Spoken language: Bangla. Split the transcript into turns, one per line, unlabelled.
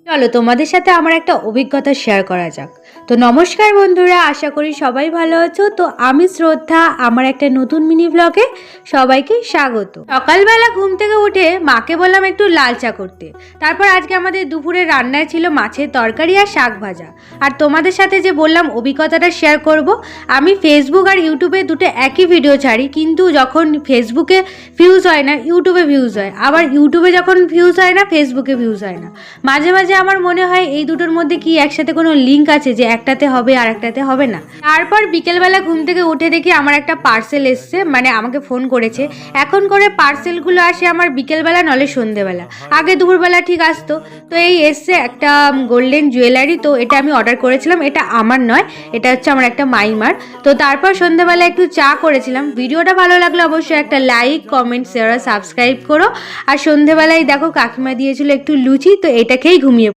চলো তোমাদের সাথে আমার একটা অভিজ্ঞতা শেয়ার করা যাক। তো নমস্কার বন্ধুরা, আশা করি সবাই ভালো আছো। তো আমি শ্রদ্ধা, আমার একটা নতুন মিনি ব্লগে সবাইকে স্বাগত। সকালবেলা ঘুম থেকে উঠে মাকে বললাম একটু লাল চা করতে। তারপর আজকে আমাদের দুপুরে রান্নায় ছিল মাছের তরকারি আর শাক ভাজা। আর তোমাদের সাথে যে বললাম অভিজ্ঞতাটা শেয়ার করব, আমি ফেসবুক আর ইউটিউবে দুটো একই ভিডিও ছাড়ি, কিন্তু যখন ফেসবুকে ভিউজ হয় না ইউটিউবে ভিউজ হয়, আবার ইউটিউবে যখন ভিউজ হয় না ফেসবুকে ভিউজ হয় না। মাঝে মাঝে আমার মনে হয় এই দুটোর মধ্যে কি একসাথে কোনো লিঙ্ক আছে যে একটাতে হবে আর একটাতে হবে না। তারপর বিকেলবেলা ঘুম থেকে উঠে দেখি আমার একটা পার্সেল এসছে, মানে আমাকে ফোন করেছে। এখন করে পার্সেলগুলো আসে আমার বিকেলবেলা নলে সন্ধেবেলা, আগে দুপুরবেলা ঠিক আসতো। তো এই এসছে একটা গোল্ডেন জুয়েলারি, তো এটা আমি অর্ডার করেছিলাম, এটা আমার নয়, এটা হচ্ছে আমার একটা মাইমার। তো তারপর সন্ধেবেলা একটু চা করেছিলাম। ভিডিওটা ভালো লাগলে অবশ্যই একটা লাইক, কমেন্ট, শেয়ার, সাবস্ক্রাইব করো। আর সন্ধেবেলায় দেখো কাকিমা দিয়েছিল একটু লুচি, তো এটা খেয়েই ঘুমিয়ে